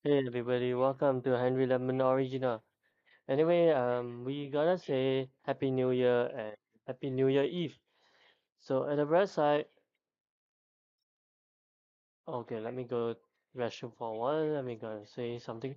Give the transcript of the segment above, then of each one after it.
Hey everybody, welcome to Henry Lemon Original. Anyway, we gotta say Happy New Year and Happy New Year Eve. So at the website, okay, let me go restroom for a while. Let me go say something.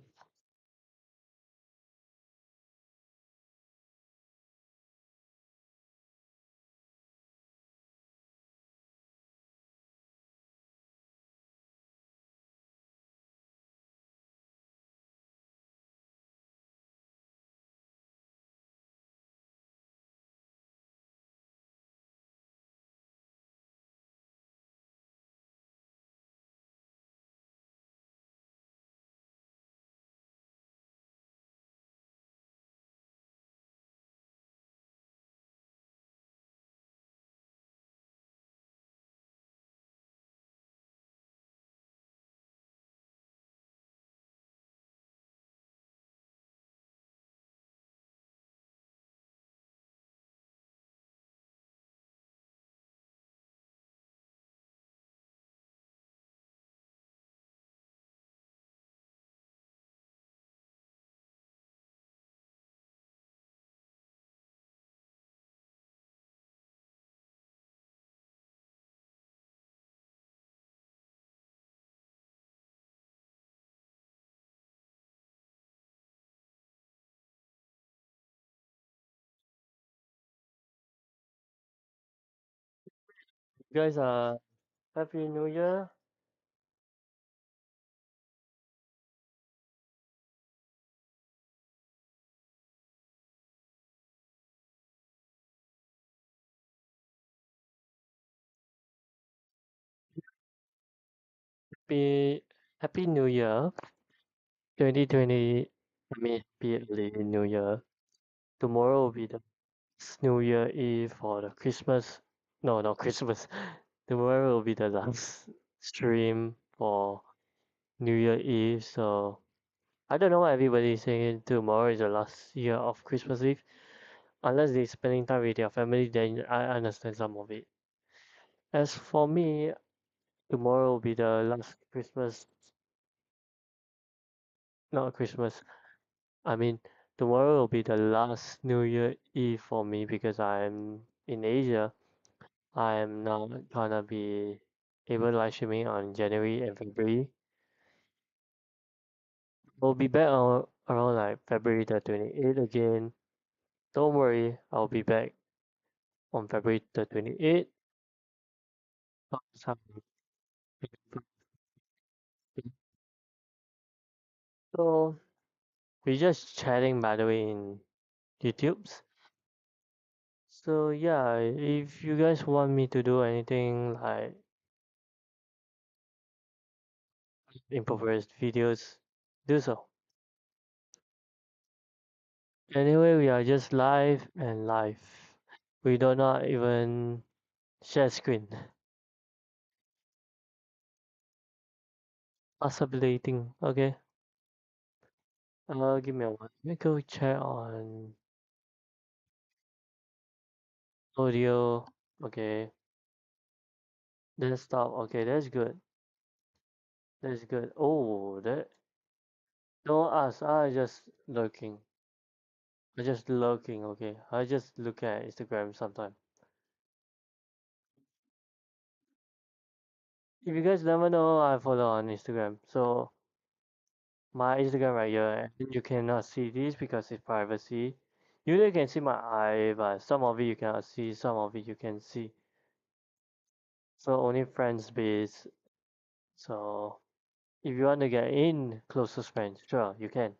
You guys, Happy New Year. Happy Happy New Year, 2020. I mean, Happy early New Year. Tomorrow will be the New Year Eve for the Christmas. No, not Christmas. Tomorrow will be the last stream for New Year Eve. So I don't know why everybody is saying tomorrow is the last year of Christmas Eve. Unless they're spending time with their family, then I understand some of it. As for me, tomorrow will be the last Christmas, not Christmas. I mean, tomorrow will be the last New Year Eve for me because I'm in Asia. I am not gonna be able live streaming on January and February. We'll be back on around like February the 28th again. Don't worry, I'll be back on February the 28th. So we're just chatting by the way in YouTube's. So yeah, if you guys want me to do anything like improvised videos, do so. Anyway, we are just live and live. We do not even share screen. Possiblating, okay? Give me a moment. Let me go check on audio. Okay, desktop. Okay, that's good. That's good. Oh, that don't ask. I just lurking. I just lurking. Okay, I just look at Instagram sometime. If you guys never know, I follow on Instagram. So my Instagram right here, and you cannot see this because it's privacy. You can see my eye, but some of it you cannot see. Some of it you can see. So only friends base. So if you want to get in closest friends, sure you can.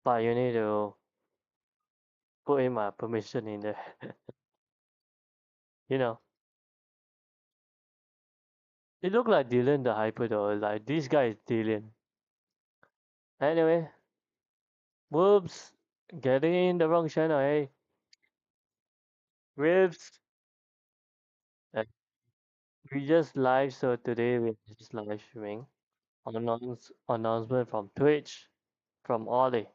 But you need to put in my permission in there. You know, it look like Dylan the hyper though. Like this guy is Dylan. Anyway, whoops, getting in the wrong channel, hey, ribs. Uh, we just live, so today we're just live streaming. Announcement from Twitch from Ollie.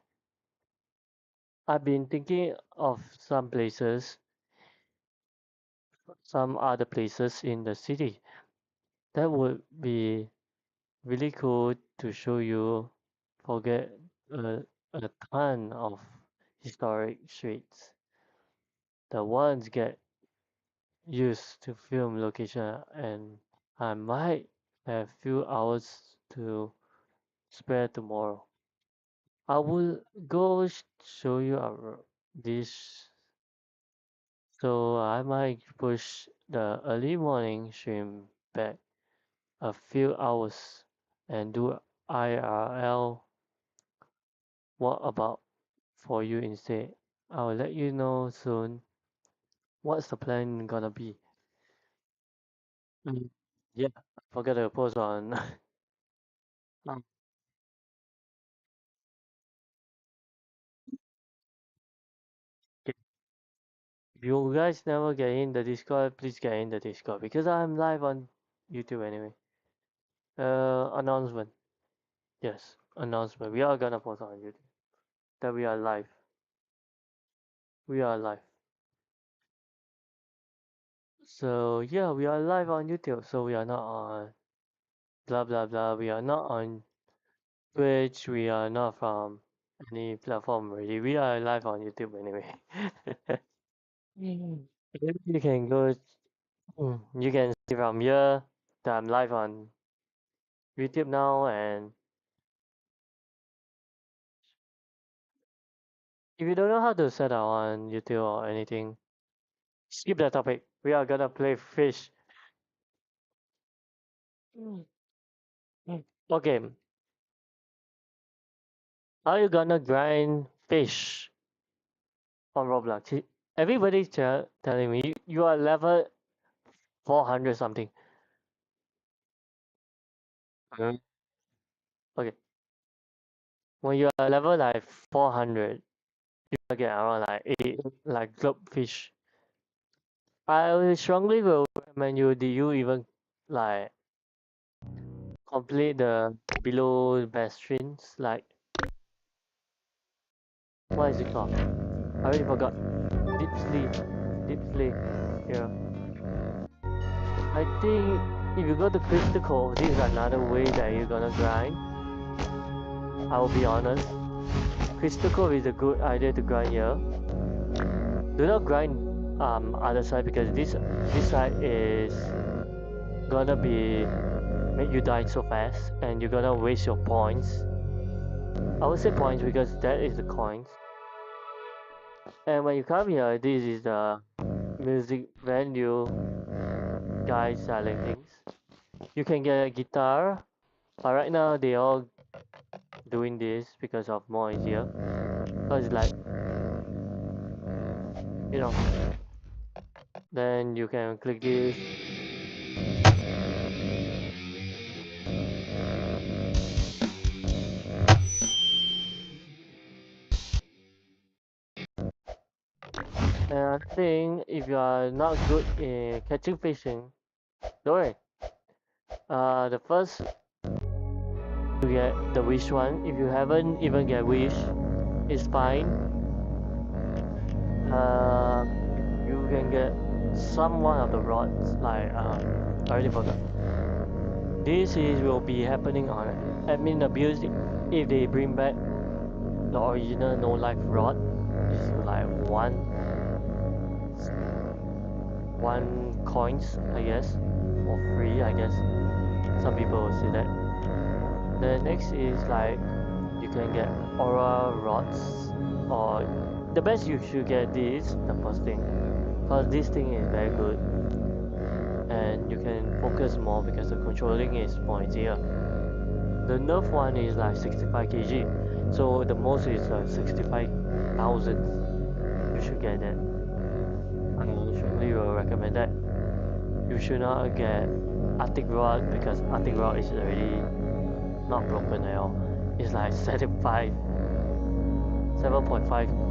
I've been thinking of some other places in the city that would be really cool to show you forget a ton of historic streets. The ones get used to film location, and I might have few hours to spare tomorrow. I will go show you our this, so I might push the early morning stream back a few hours and do IRL. What about for you instead? I'll let you know soon. What's the plan gonna be? Mm. Yeah, I forgot to post on. Um, if you guys never get in the Discord, please get in the Discord because I'm live on YouTube anyway. Announcement. Yes, announcement. We are gonna post on YouTube that we are live. We are live. So yeah, we are live on YouTube. So we are not on blah blah blah. We are not on Twitch. We are not from any platform already. We are live on YouTube anyway. Mm. You can go. You can see from here that I'm live on YouTube now, and if you don't know how to set up on YouTube or anything, skip that topic. We are gonna play fish. Mm. Mm. Okay, how you gonna grind fish on Roblox? Everybody's telling me you are level 400 something. Mm. Okay, when you are level like 400, you will get around like 8 like globe fish. I will strongly will recommend you. Do you even like complete the below bastions? Like what is it called? I already forgot. Deep sleep. Deep sleep. Yeah. I think if you go to Crystal Cove, this is another way that you're gonna grind. I will be honest. Crystal Cove is a good idea to grind here. Do not grind other side because this side is gonna be make you die so fast and you're gonna waste your points. I would say points because that is the coins. And when you come here, this is the music venue guys selling things. You can get a guitar, but right now they all doing this because of more easier. Cause like you know, then you can click this. And I think if you are not good in catching fishing, don't worry. The first you get the wish one. If you haven't even get wish, it's fine. Uh, you can get some one of the rods like I already forgot. This is will be happening on admin abuse if they bring back the original no life rod. It's like one coins I guess or free I guess. Some people will say that. The next is like you can get aura rods or the best you should get this the first thing because this thing is very good and you can focus more because the controlling is more easier. The nerf one is like 65 kg, so the most is 65,000. You should get that. I strongly will recommend that. You should not get Arctic Rod because Arctic Rod is already not broken at all. It's like 7.5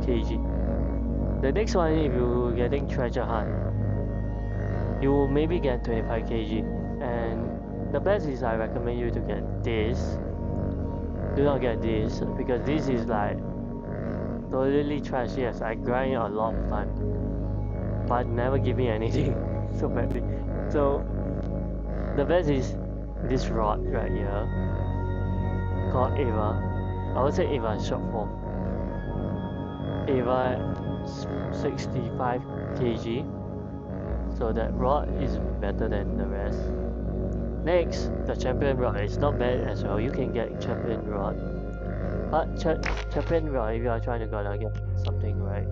kg. The next one, if you're getting treasure hunt, you will maybe get 25 kg. And the best is I recommend you to get this. Do not get this because this is like totally trash. Yes, I grind a lot of time, but never give me anything so badly. So the best is this rod right here called Ava. I would say if I short form, if I 65 kg, so that rod is better than the rest. Next, the champion rod is not bad as well. You can get champion rod, but champion rod if you are trying to gonna get something right.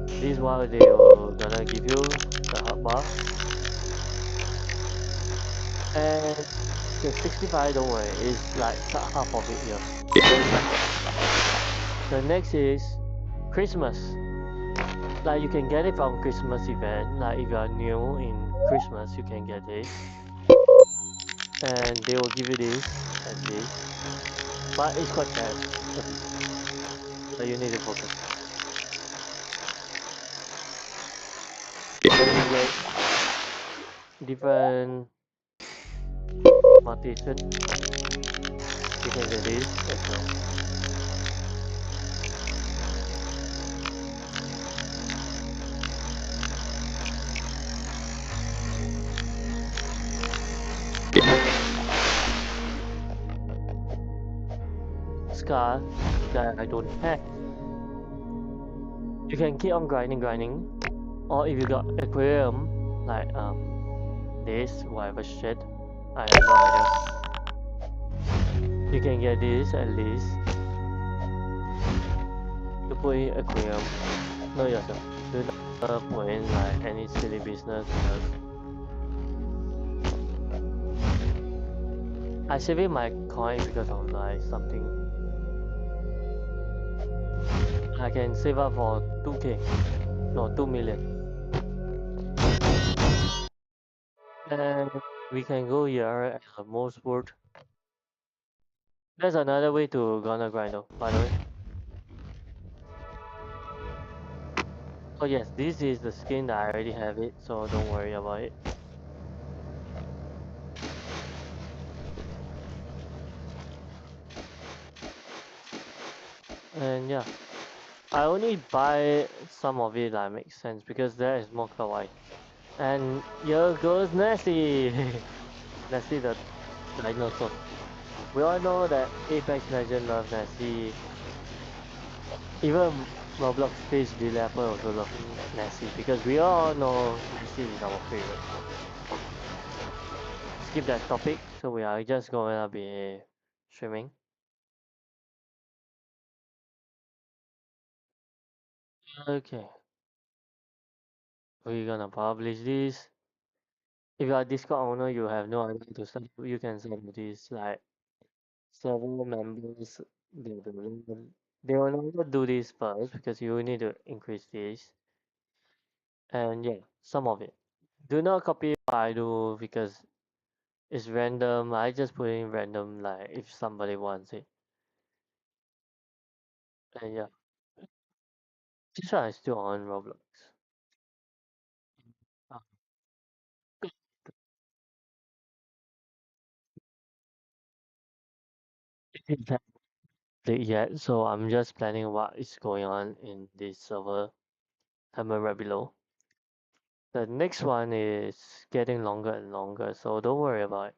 This is why they will gonna give you the hot bar, and the 65, don't worry, is like half of it here. The next is Christmas. Like you can get it from Christmas event. Like if you are new in Christmas, you can get this, and they will give you this and this. But it's quite bad, so you need to focus. Then you get different mutation. You can get this as well. Scar that I don't have. You can keep on grinding, or if you got aquarium like this whatever shit, I have no idea. You can get this at least to put in aquarium. No yourself. Do not put in like any silly business because I saving my coin because of like something I can save up for 2k, no 2 million, and we can go here at most worth. There's another way to gonna grind though, by the way. Oh yes, this is the skin that I already have it, so don't worry about it. And yeah, I only buy some of it that makes sense because there is more kawaii. And here goes Nessie! Nessie the dinosaur. We all know that Apex Legend loves Nessie. Even Roblox Stage Developer also love Nessie because we all know Nessie is our favorite. Skip that topic, so we are just gonna be streaming. Okay, we're gonna publish this. If you are Discord owner, you have no idea to start. You can send this like server members. They will never do this first because you need to increase this. And yeah, some of it. Do not copy what I do because it's random. I just put in random like if somebody wants it. And yeah, this one is still on Roblox. Uh, It's not update yet, so I'm just planning what is going on in this server. Comment right below. The next one is getting longer and longer, so don't worry about it.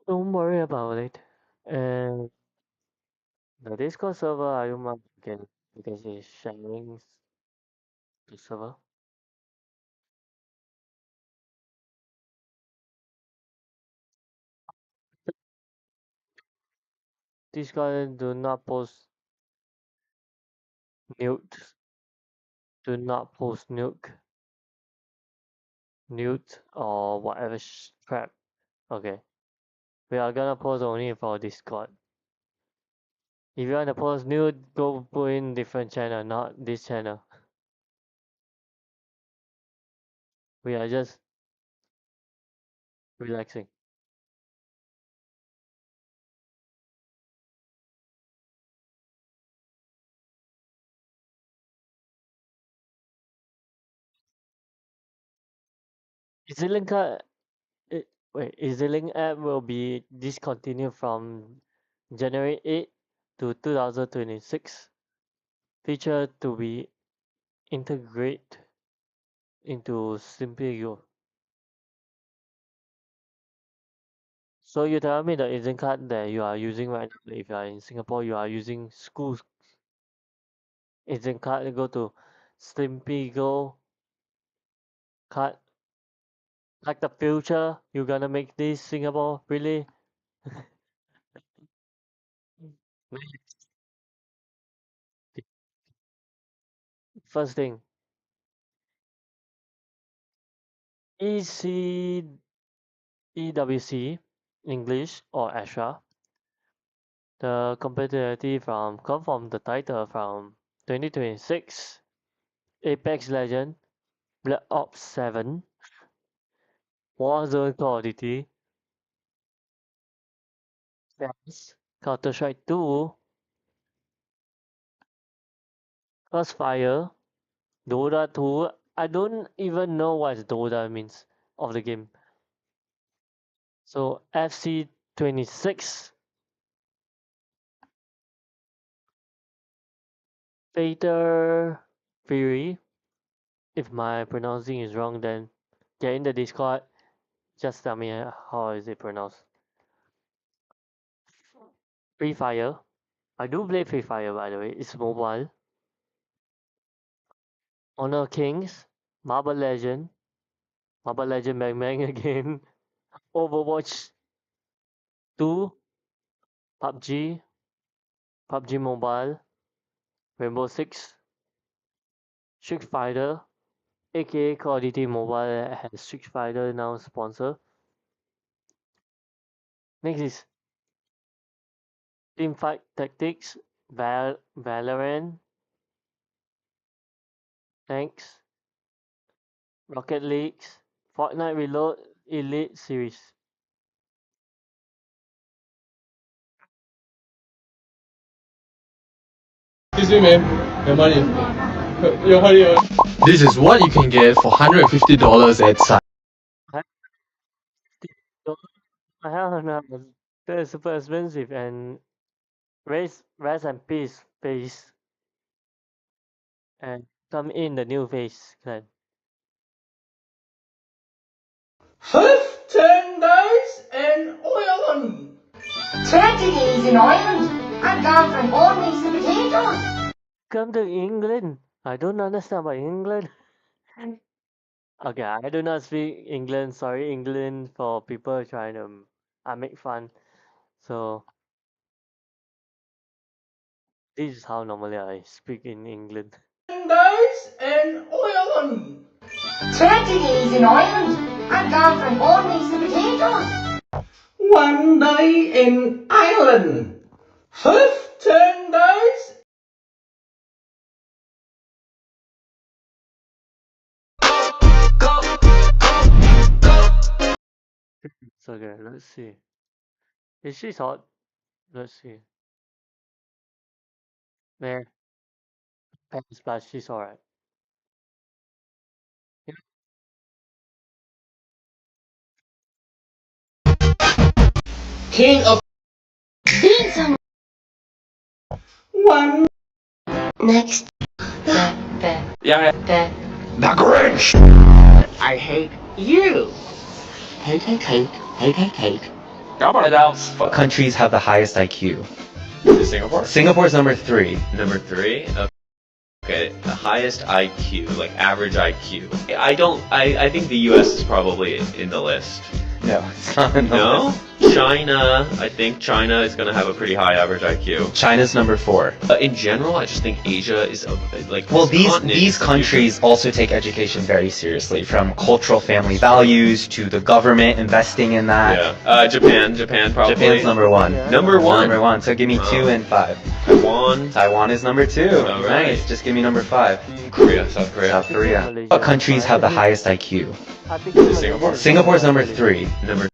Don't worry about it. And the Discord server, I don't mind again because it's sharing the server. Discord do not post nude. Do not post nude or whatever crap. Okay, we are gonna post only for Discord. If you want to post nude, go put in different channel, not this channel. We are just relaxing. Zilinka, wait, EasyLink app will be discontinued from January 8 to 2026. Feature to be integrated into Simply You. So you tell me the Asian card that you are using right now, if you are in Singapore, you are using school Asian card, you go to Slimpy Go card, like the future, you gonna make this Singapore, really? First thing, EC, EWC, English or extra. The competitive come from the title from 2026 Apex Legend, Black Ops 7, Warzone Call of Duty, yes, Counter-Strike 2, Crossfire, Dota 2. I don't even know what Dota means of the game. So FC 26, Fader Fury. If my pronouncing is wrong, then get in the Discord. Just tell me how is it pronounced. Free Fire. I do play Free Fire, by the way. It's mobile. Honor Kings, Marble Legend, Marble Legend Bang Bang again, Overwatch 2, PUBG, PUBG Mobile, Rainbow Six, Street Fighter, aka Call of Duty Mobile has Street Fighter now sponsor. Next is Teamfight Tactics, Valorant, Thanks, Rocket League, Fortnite Reload, Elite Series. Excuse me, ma'am. Your money. Your money. This is what you can get for $150 at site. Hell no, that's super expensive and rest and peace face and come in the new face clan. 15 days in Ireland. 20 days in Ireland. I'm gone from onions to potatoes. Come to England. I don't understand about England. Okay, I do not speak England. Sorry, England for people trying to make fun. So this is how normally I speak in England. 10 days in Ireland. 20 days in Ireland. I'm gone from onions to potatoes. 1 day in Ireland. 15 days. So okay, let's see. Is she hot? Let's see. Man, pants, but she's alright. King of Beat some. one. Next. Yeah. The Grinch. I hate you. Hate, hate, hate, hate, hate, hate. What else? What countries have the highest IQ? Singapore. Singapore's number 3. Number 3. Okay, the highest IQ, like average IQ. I think the US is probably in the list. No, it's not on the No? list. China, I think China is gonna have a pretty high average IQ. China's number 4. In general, I just think Asia is like. Well, this continent these is the countries future. also take education very seriously, from cultural family values to the government investing in that. Yeah. Japan probably. Japan's number 1. Yeah. Number 1. Number 1. So give me 2 and 5. Taiwan. Taiwan is number 2. All right. Nice. Just give me number 5. Korea, South Korea. South Korea. Malaysia. What countries have the highest IQ? I think Singapore. Singapore's number 3. Number.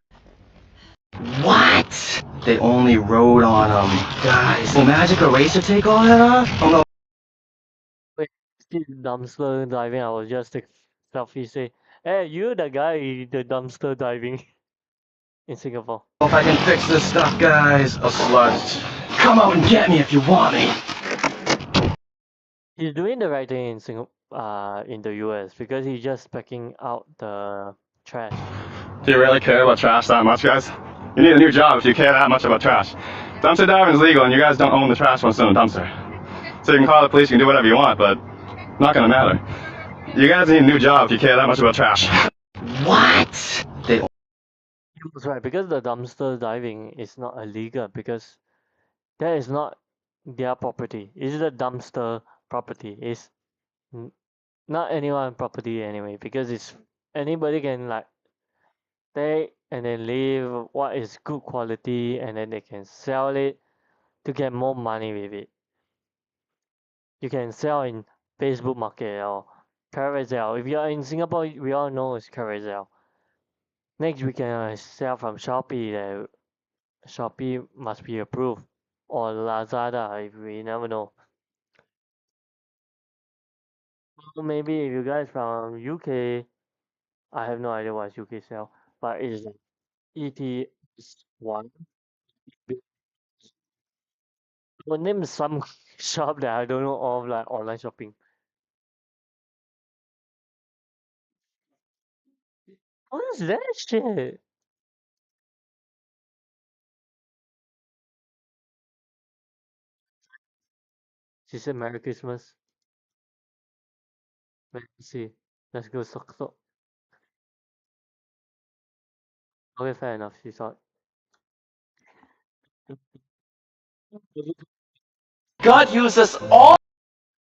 What? They only rode on them. Guys, will Magic Eraser take all that off? Oh no. Wait, still dumpster diving. I was just take selfie say, hey, you the guy the dumpster diving in Singapore. If I can fix this stuff, guys. A sludge. Come out and get me if you want me. He's doing the right thing in in the US because he's just packing out the trash. Do you really care about trash that much, guys? You need a new job if you care that much about trash. Dumpster diving is legal, and you guys don't own the trash once it's in the dumpster. So you can call the police, you can do whatever you want, but not gonna matter. You guys need a new job if you care that much about trash. What? They That's right, because the dumpster diving is not illegal because that is not their property. It's the dumpster property. It's not anyone property anyway because it's anybody can like take and then leave what is good quality and then they can sell it to get more money with it. You can sell in Facebook Market or Carousel. If you are in Singapore, we all know it's Carousel. Next, we can sell from Shopee. Shopee must be approved or Lazada if we never know. So maybe if you guys from UK, I have no idea what UK sell, but it is ETS one. Well, name some shop that I don't know of like online shopping. What is that shit? She said Merry Christmas. Let's see. Let's go suck. Okay, fair enough. She thought. God uses all.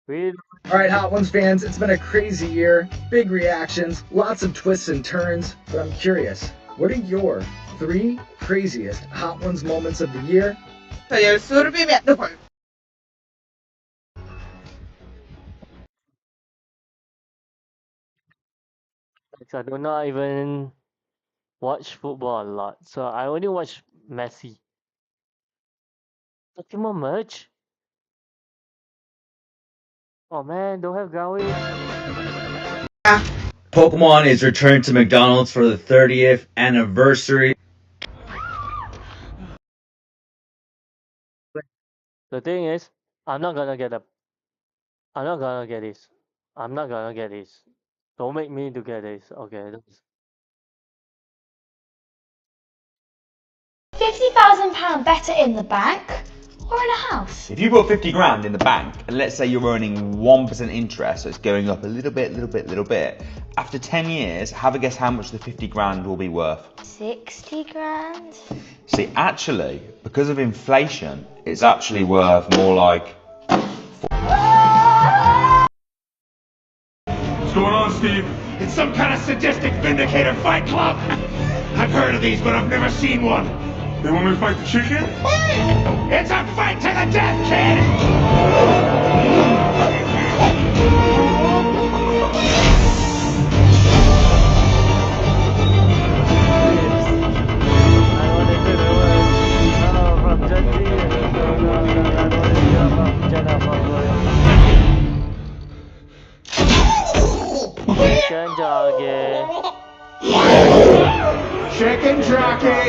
We Alright, Hot Ones fans, it's been a crazy year. Big reactions, lots of twists and turns, but I'm curious, what are your 3 craziest Hot Ones moments of the year? I do not even watch football a lot, so I only watch Messi. Pokemon merch? Oh man, don't have Gaui. Pokemon is returned to McDonald's for the 30th anniversary. The thing is, I'm not gonna get a. I'm not gonna get this. I'm not gonna get this. Don't make me to get this. Okay. £50,000 better in the bank or in a house? If you put 50 grand in the bank, and let's say you're earning 1% interest, so it's going up a little bit, after 10 years, have a guess how much the 50 grand will be worth. 60 grand? See, actually, because of inflation, it's actually worth more like... What's going on, Steve? It's some kind of sadistic vindicator fight club. I've heard of these, but I've never seen one. They want me to fight the chicken? It's a fight to the death, kid! Chicken jockey. Chicken jockey!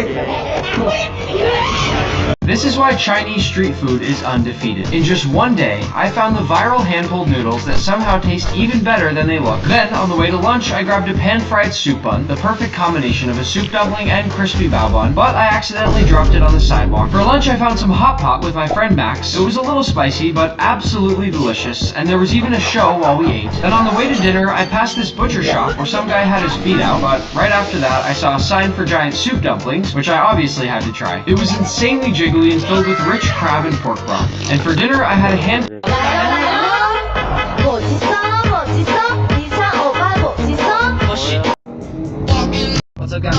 This is why Chinese street food is undefeated. In just one day, I found the viral hand-pulled noodles that somehow taste even better than they look. Then, on the way to lunch, I grabbed a pan-fried soup bun, the perfect combination of a soup dumpling and crispy bao bun, but I accidentally dropped it on the sidewalk. For lunch, I found some hot pot with my friend Max. It was a little spicy, but absolutely delicious, and there was even a show while we ate. Then on the way to dinner, I passed this butcher shop where some guy had his feet out, but right after that, I saw a sign for giant soup dumplings, which I obviously had to try. It was insanely jiggly and filled with rich crab and pork broth. And for dinner, I had a hand... What's up, guys?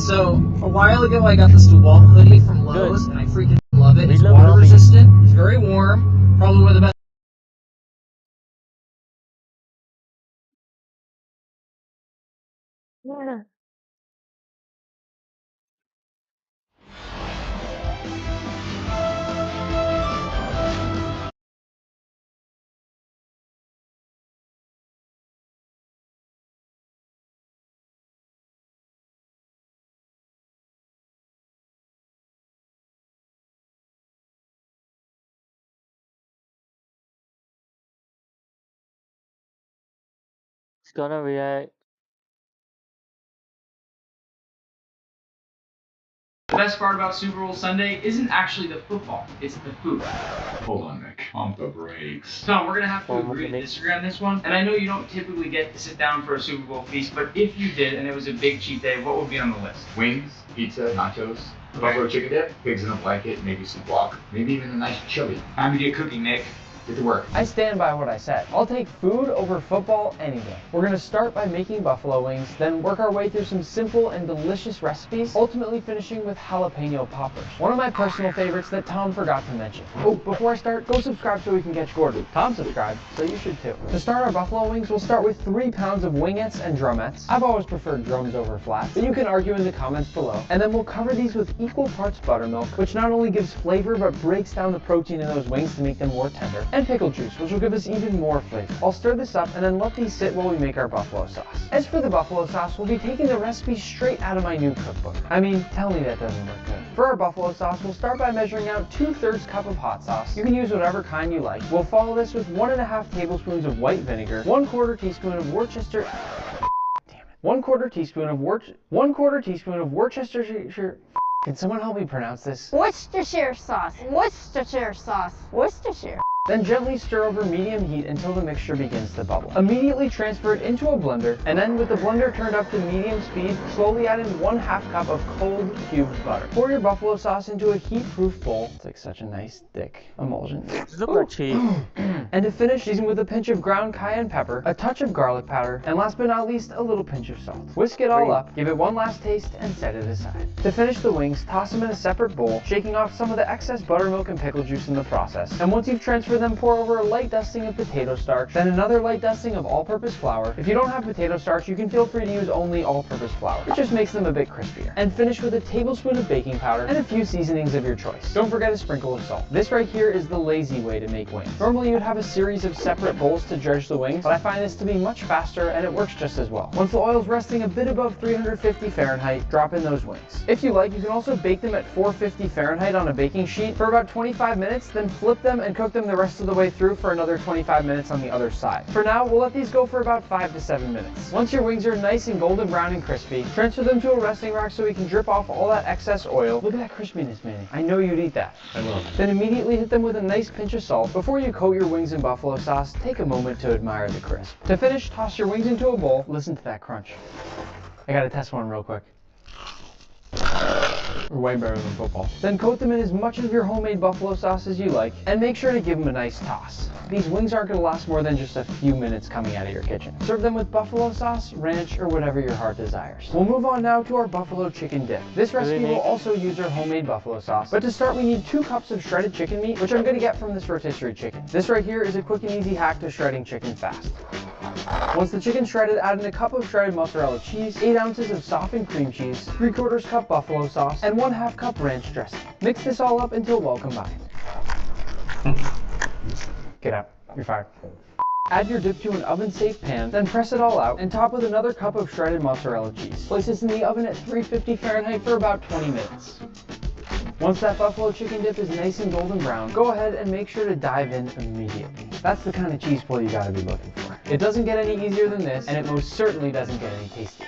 So, a while ago I got this DeWalt hoodie from Lowe's, and I freaking love it. It's water resistant, it's very warm, probably one of the best. Yeah. It's gonna react The best part about Super Bowl Sunday isn't actually the football, it's the food. Hold on, Nick. Pump the brakes. Tom, we're gonna have to 4 agree to minutes. disagree on this one. And I know you don't typically get to sit down for a Super Bowl feast, but if you did and it was a big cheat day, what would be on the list? Wings, pizza, nachos, buffalo chicken dip, pigs in a blanket, maybe some guac, maybe even a nice chili. Time to get cooking, Nick. Get to work. I stand by what I said. I'll take food over football any day. We're gonna start by making buffalo wings, then work our way through some simple and delicious recipes, ultimately finishing with jalapeno poppers. One of my personal favorites that Tom forgot to mention. Oh, before I start, go subscribe so we can catch Gordon. Tom subscribed, so you should too. To start our buffalo wings, we'll start with 3 pounds of wingettes and drumettes. I've always preferred drums over flats, but you can argue in the comments below. And then we'll cover these with equal parts buttermilk, which not only gives flavor, but breaks down the protein in those wings to make them more tender, and pickle juice, which will give us even more flavor. I'll stir this up and then let these sit while we make our buffalo sauce. As for the buffalo sauce, we'll be taking the recipe straight out of my new cookbook. I mean, tell me that doesn't look good. For our buffalo sauce, we'll start by measuring out 2/3 cup of hot sauce. You can use whatever kind you like. We'll follow this with 1.5 tablespoons of white vinegar, 1/4 teaspoon of Worcestershire. Damn it. 1/4 teaspoon of Worcestershire. Can someone help me pronounce this? Worcestershire sauce. Worcestershire sauce. Worcestershire. Then gently stir over medium heat until the mixture begins to bubble. Immediately transfer it into a blender, and then with the blender turned up to medium speed, slowly add in 1/2 cup of cold cubed butter. Pour your buffalo sauce into a heat-proof bowl. It's like such a nice thick emulsion. Look like cheese. And to finish, season with a pinch of ground cayenne pepper, a touch of garlic powder, and last but not least, a little pinch of salt. Whisk it all up, give it one last taste, and set it aside. To finish the wings, toss them in a separate bowl, shaking off some of the excess buttermilk and pickle juice in the process. And once you've transferred them, pour over a light dusting of potato starch, then another light dusting of all-purpose flour. If you don't have potato starch, you can feel free to use only all-purpose flour. It just makes them a bit crispier. And finish with a tablespoon of baking powder and a few seasonings of your choice. Don't forget a sprinkle of salt. This right here is the lazy way to make wings. Normally you'd have a series of separate bowls to dredge the wings, but I find this to be much faster and it works just as well. Once the oil's resting a bit above 350 Fahrenheit, drop in those wings. If you like, you can also bake them at 450 Fahrenheit on a baking sheet for about 25 minutes, then flip them and cook them the rest of the way through for another 25 minutes on the other side. For now, we'll let these go for about 5 to 7 minutes. Once your wings are nice and golden brown and crispy, transfer them to a resting rack so we can drip off all that excess oil. Look at that crispiness, Manny. I know you'd eat that. I will. Then immediately hit them with a nice pinch of salt. Before you coat your wings in buffalo sauce, take a moment to admire the crisp. To finish, toss your wings into a bowl. Listen to that crunch. I gotta test one real quick. Way better than football. Then coat them in as much of your homemade buffalo sauce as you like, and make sure to give them a nice toss. These wings aren't going to last more than just a few minutes coming out of your kitchen. Serve them with buffalo sauce, ranch, or whatever your heart desires. We'll move on now to our buffalo chicken dip. This recipe will also use our homemade buffalo sauce, but to start we need 2 cups of shredded chicken meat, which I'm going to get from this rotisserie chicken. This right here is a quick and easy hack to shredding chicken fast. Once the chicken's shredded, add in a cup of shredded mozzarella cheese, 8 ounces of softened cream cheese, 3/4 cup buffalo sauce, and 1/2 cup ranch dressing. Mix this all up until well combined. Get out. You're fired. Add your dip to an oven-safe pan, then press it all out and top with another cup of shredded mozzarella cheese. Place this in the oven at 350 Fahrenheit for about 20 minutes. Once that buffalo chicken dip is nice and golden brown, go ahead and make sure to dive in immediately. That's the kind of cheese pull you gotta be looking for. It doesn't get any easier than this, and it most certainly doesn't get any tastier.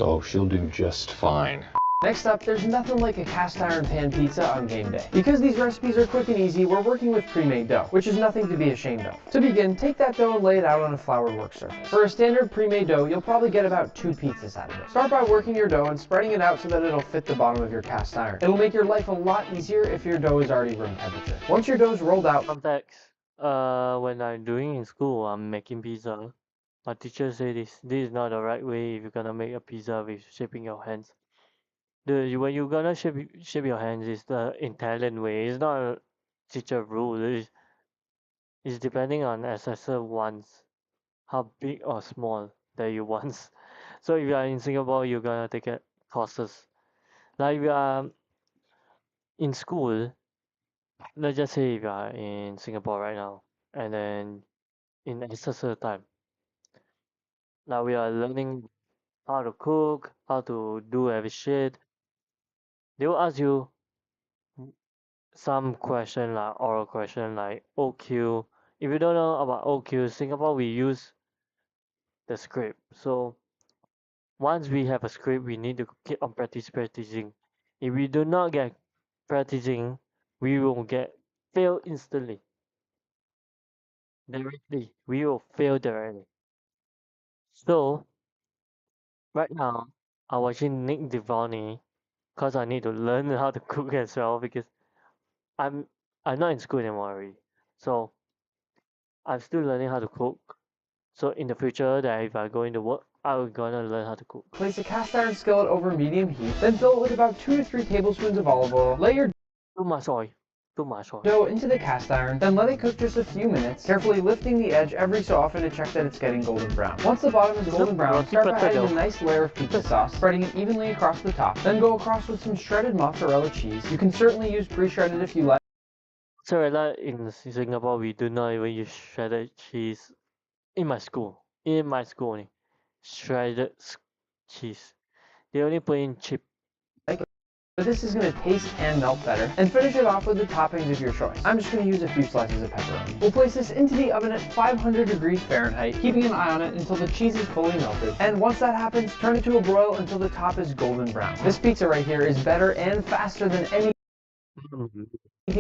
Oh, she'll do just fine. Next up, there's nothing like a cast iron pan pizza on game day. Because these recipes are quick and easy, we're working with pre-made dough, which is nothing to be ashamed of. To begin, take that dough and lay it out on a floured work surface. For a standard pre-made dough, you'll probably get about 2 pizzas out of it. Start by working your dough and spreading it out so that it'll fit the bottom of your cast iron. It'll make your life a lot easier if your dough is already room temperature. Once your dough's rolled out, Context. When I'm doing in school, I'm making pizza. My teacher say this is not the right way if you're gonna make a pizza with shaping your hands. When you're gonna shape your hands is the Italian way. It's not a teacher rule. It's depending on assessor wants how big or small that you want. So if you are in Singapore, you're gonna take it courses. Like if you are in school, let's just say if you are in Singapore right now, and then in assessor time, now we are learning how to cook, how to do every shit. They will ask you some question like oral question like OQ. If you don't know about OQ, Singapore we use the script. So once we have a script, we need to keep on practicing. If we do not get practicing, we will get fail instantly. Directly, we will fail directly. So right now, I'm watching Nick Devoni because I need to learn how to cook as well because I'm I'm not in school anymore already. So I'm still learning how to cook. So in the future, that if I go into work, I'm gonna learn how to cook. Place a cast iron skillet over medium heat, then fill it with about 2 to 3 tablespoons of olive oil. Lay your Too much oil. Too much oil. dough into the cast iron, then let it cook just a few minutes, carefully lifting the edge every so often to check that it's getting golden brown. Once the bottom is golden brown, start by adding a nice layer of pizza sauce, spreading it evenly across the top, then go across with some shredded mozzarella cheese. You can certainly use pre-shredded if you like. Mozzarella in Singapore, we do not even use shredded cheese. In my school only, shredded cheese. They only put in chip. But this is going to taste and melt better. And finish it off with the toppings of your choice. I'm just going to use a few slices of pepperoni. We'll place this into the oven at 500 degrees Fahrenheit, keeping an eye on it until the cheese is fully melted. And once that happens, turn it to a broil until the top is golden brown. This pizza right here is better and faster than anything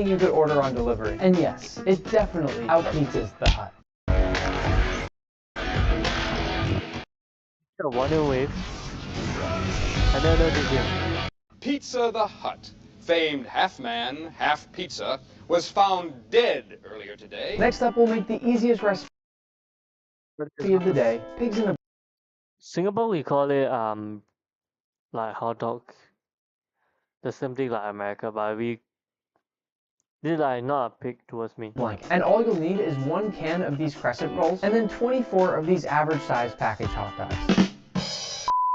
you could order on delivery. And yes, it definitely out-pizzas the Hut. I wonder with. I don't know this here. Pizza the Hut, famed half man, half pizza, was found dead earlier today. Next up, we'll make the easiest recipe of the day, pigs in a... Singapore, we call it like hot dog. The same thing like America, but this is like not a pig towards me. Blank. And all you'll need is 1 can of these crescent rolls, and then 24 of these average size package hot dogs.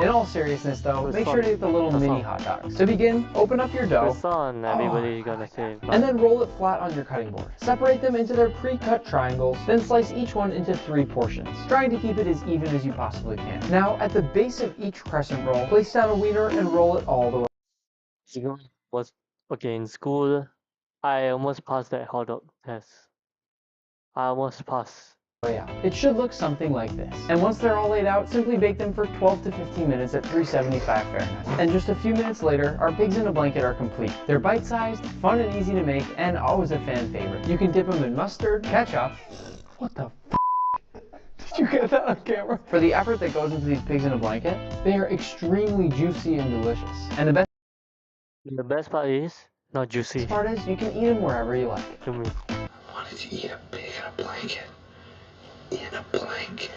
In all seriousness though, make sure to get the little mini hot dogs. To begin, open up your dough, Everybody's gonna say. and then roll it flat on your cutting board. Separate them into their pre-cut triangles, then slice each one into 3 portions, trying to keep it as even as you possibly can. Now, at the base of each crescent roll, place down a wiener and roll it all the way. Okay, in school, I almost passed that hot dog test. I almost passed. Out. It should look something like this. And once they're all laid out, simply bake them for 12 to 15 minutes at 375 Fahrenheit. And just a few minutes later, our pigs in a blanket are complete. They're bite-sized, fun and easy to make, and always a fan favorite. You can dip them in mustard, ketchup. What the f***? Did you get that on camera? For the effort that goes into these pigs in a blanket, they are extremely juicy and delicious. And the best part is not juicy. The best part is you can eat them wherever you like. To me. I wanted to eat a pig in a blanket. In a blanket.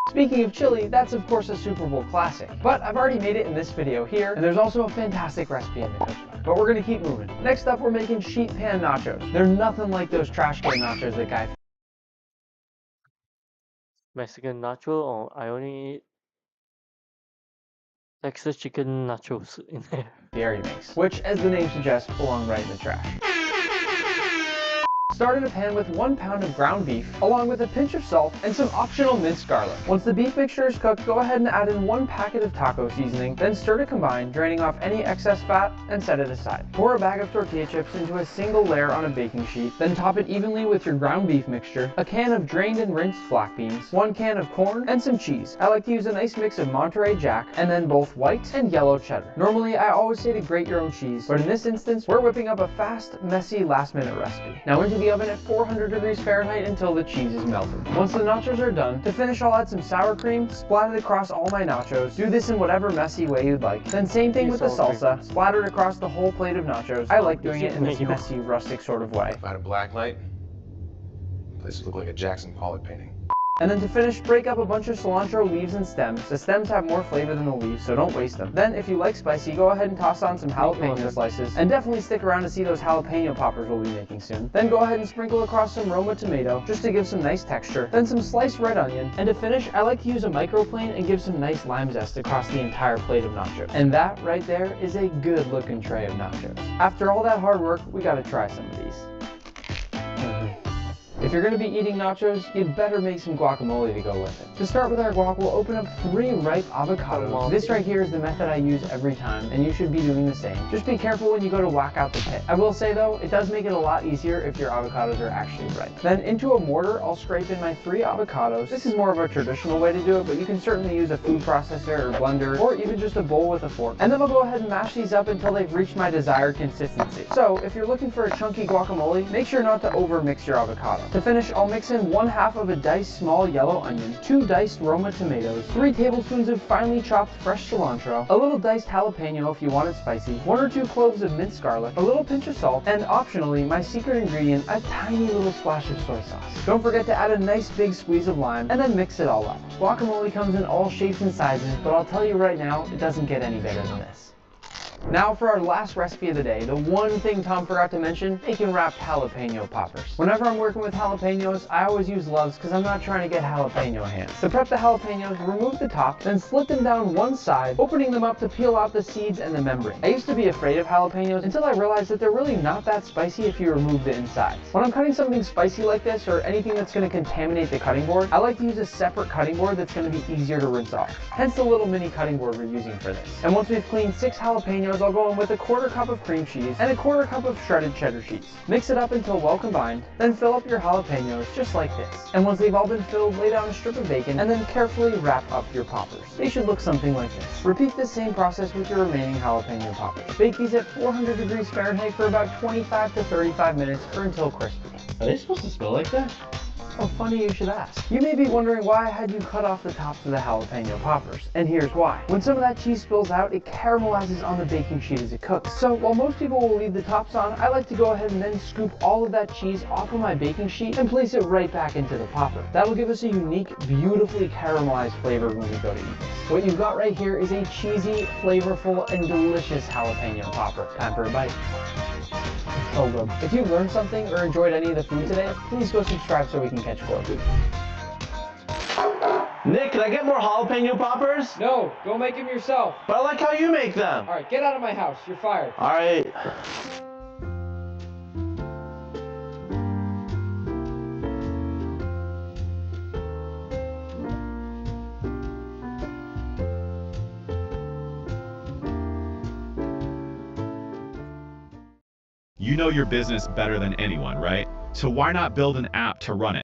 Speaking of chili, that's of course a Super Bowl classic. But I've already made it in this video here, and there's also a fantastic recipe in the cookbook. But we're gonna keep moving. Next up, we're making sheet pan nachos. They're nothing like those trash can nachos that Guy Mexican nacho, or I only eat Texas chicken nachos in there. Fieri makes, which, as the name suggests, belong right in the trash. Start in a pan with 1 pound of ground beef, along with a pinch of salt and some optional minced garlic. Once the beef mixture is cooked, go ahead and add in 1 packet of taco seasoning, then stir to combine, draining off any excess fat, and set it aside. Pour a bag of tortilla chips into a single layer on a baking sheet, then top it evenly with your ground beef mixture, a can of drained and rinsed black beans, 1 can of corn, and some cheese. I like to use a nice mix of Monterey Jack, and then both white and yellow cheddar. Normally, I always say to grate your own cheese, but in this instance, we're whipping up a fast, messy, last-minute recipe. Now into the oven at 400 degrees Fahrenheit until the cheese is melted. Once the nachos are done, to finish I'll add some sour cream, splat it across all my nachos. Do this in whatever messy way you'd like. Then same thing with the salsa, splattered across the whole plate of nachos. I like doing it in this messy, rustic sort of way. If I had a black light, this would look like a Jackson Pollock painting. And then to finish, break up a bunch of cilantro leaves and stems. The stems have more flavor than the leaves, so don't waste them. Then, if you like spicy, go ahead and toss on some jalapeno slices, and definitely stick around to see those jalapeno poppers we'll be making soon. Then go ahead and sprinkle across some Roma tomato, just to give some nice texture. Then some sliced red onion, and to finish, I like to use a microplane and give some nice lime zest across the entire plate of nachos. And that, right there, is a good looking tray of nachos. After all that hard work, we gotta try some of these. If you're going to be eating nachos, you'd better make some guacamole to go with it. To start with our guac, we'll open up 3 ripe avocados. This right here is the method I use every time, and you should be doing the same. Just be careful when you go to whack out the pit. I will say though, it does make it a lot easier if your avocados are actually ripe. Then into a mortar, I'll scrape in my 3 avocados. This is more of a traditional way to do it, but you can certainly use a food processor or blender, or even just a bowl with a fork. And then I'll go ahead and mash these up until they've reached my desired consistency. So if you're looking for a chunky guacamole, make sure not to over mix your avocado. To finish, I'll mix in 1/2 of a diced small yellow onion, 2 diced Roma tomatoes, 3 tablespoons of finely chopped fresh cilantro, a little diced jalapeno if you want it spicy, 1 or 2 cloves of minced garlic, a little pinch of salt, and optionally, my secret ingredient, a tiny little splash of soy sauce. Don't forget to add a nice big squeeze of lime, and then mix it all up. Guacamole comes in all shapes and sizes, but I'll tell you right now, it doesn't get any better than this. Now for our last recipe of the day, the one thing Tom forgot to mention, bacon wrapped jalapeno poppers. Whenever I'm working with jalapenos, I always use gloves because I'm not trying to get jalapeno hands. To prep the jalapenos, remove the top, then slit them down one side, opening them up to peel out the seeds and the membrane. I used to be afraid of jalapenos until I realized that they're really not that spicy if you remove the insides. When I'm cutting something spicy like this or anything that's going to contaminate the cutting board, I like to use a separate cutting board that's going to be easier to rinse off. Hence the little mini cutting board we're using for this. And once we've cleaned 6 jalapenos, I'll go in with a 1/4 cup of cream cheese and a 1/4 cup of shredded cheddar cheese. Mix it up until well combined, then fill up your jalapenos just like this. And once they've all been filled, lay down a strip of bacon and then carefully wrap up your poppers. They should look something like this. Repeat the same process with your remaining jalapeno poppers. Bake these at 400 degrees Fahrenheit for about 25 to 35 minutes or until crispy. Are they supposed to smell like that? Oh, funny you should ask. You may be wondering why I had you cut off the tops of the jalapeno poppers, and here's why. When some of that cheese spills out, it caramelizes on the baking sheet as it cooks. So while most people will leave the tops on, I like to go ahead and then scoop all of that cheese off of my baking sheet and place it right back into the popper. That'll give us a unique, beautifully caramelized flavor when we go to eat this. What you've got right here is a cheesy, flavorful, and delicious jalapeno popper. Time for a bite. Oh, good. If you learned something or enjoyed any of the food today, please go subscribe so we can catch more. Nick, can I get more jalapeno poppers? No, go make them yourself. But I like how you make them. All right, get out of my house. You're fired. All right. You know your business better than anyone, right? So why not build an app to run it?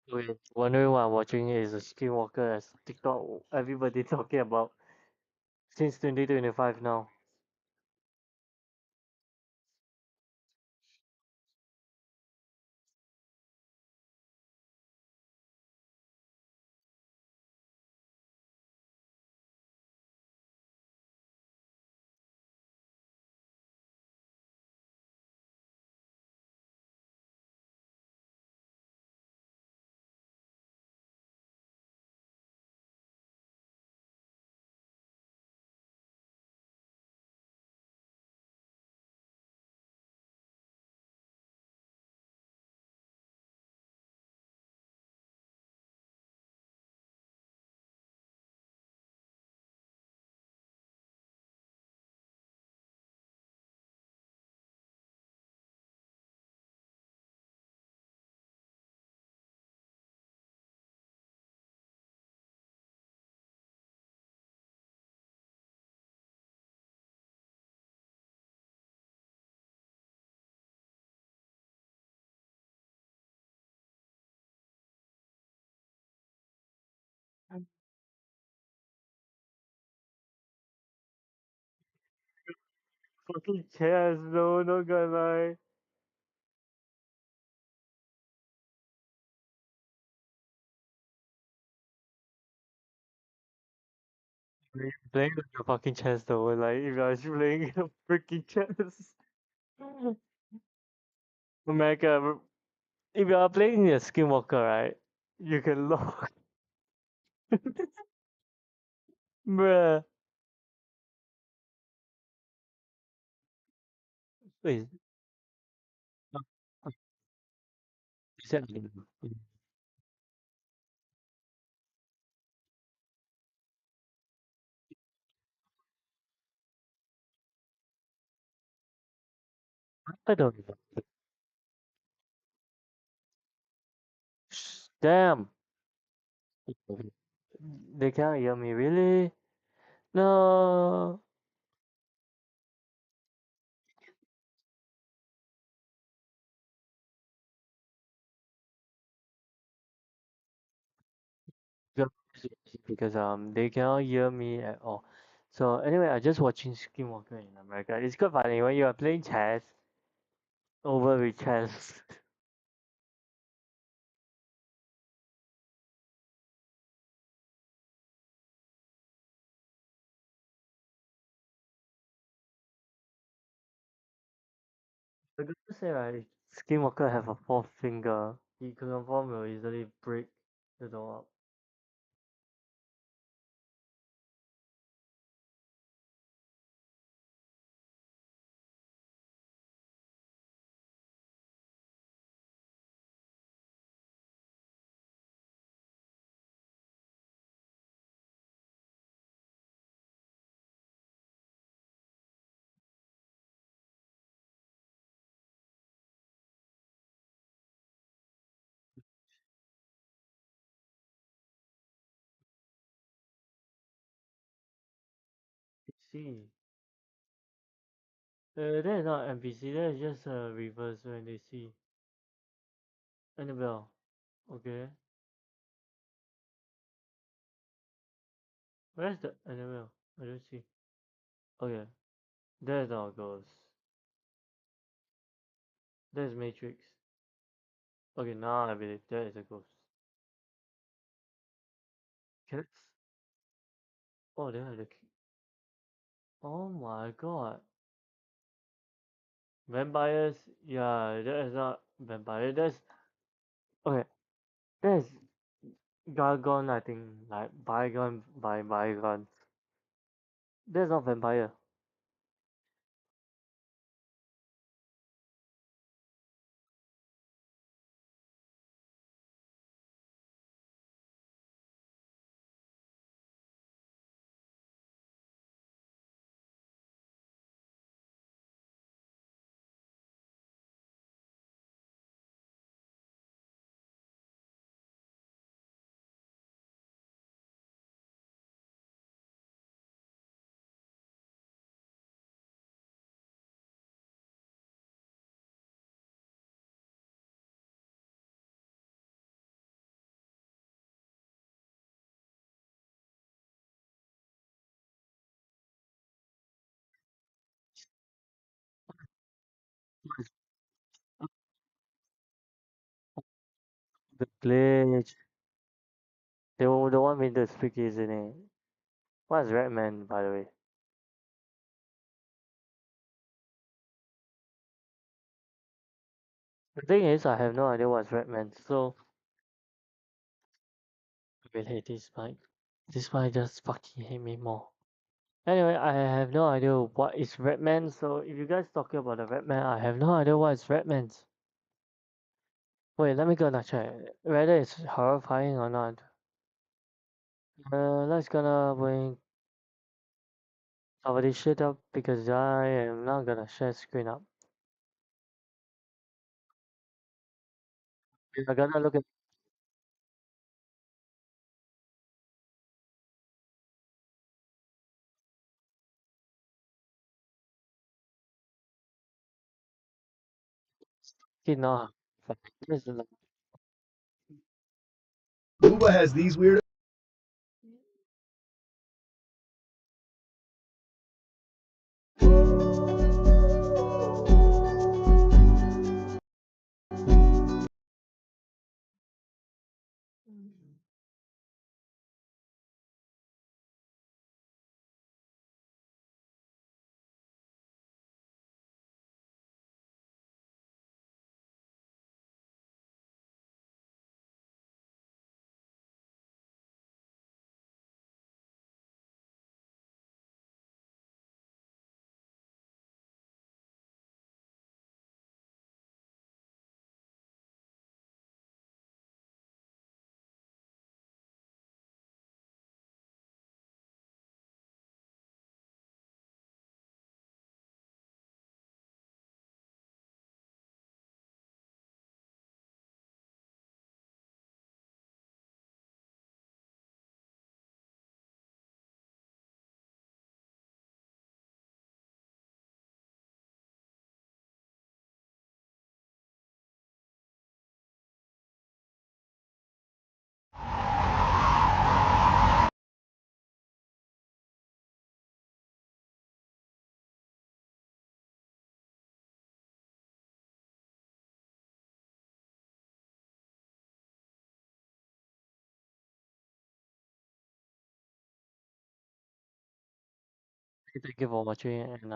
Wait, wondering why I'm watching it is a skinwalker as TikTok everybody talking about since 2025 now. Fucking chess, no, not gonna lie. You're playing like a fucking chess though, like if I was playing a freaking chess. America, if you are playing a skinwalker, right? You can lock. Bruh. Wait. uh, uh, is that I don't know. Damn. They can't hear me, really? No. Because they cannot hear me at all. So anyway, I just watching Skinwalker in America. It's quite funny when you are playing chess over with chess. I got to say right, Skinwalker have a fourth finger. He confirm will easily break the door up. See. That is not NPC, that is just a reverse when they see. Annabelle. Okay. Where's the Annabelle? I don't see. Okay. There's our ghost. There's Matrix. Okay, now I believe there is a ghost. Cats? Oh, there are the. Oh my god. Vampires? Yeah, that is not vampire. That's. Okay. That's Gargon, I think. Like, bygone by bygone. That's not vampire. The glitch. The one with the speaker, isn't it? What's Redman, by the way? The thing is, I have no idea what's Redman, so I will hate this mic. This mic just fucking hate me more. Anyway, I have no idea what is Redman, so if you guys talking about the Redman, I have no idea what is Redman's. Wait, let me gonna check whether it's horrifying or not. Let's gonna bring cover this shit up because I am not gonna share screen up. I gotta look at it now. This is like, Booba has these weird. Thank you for watching and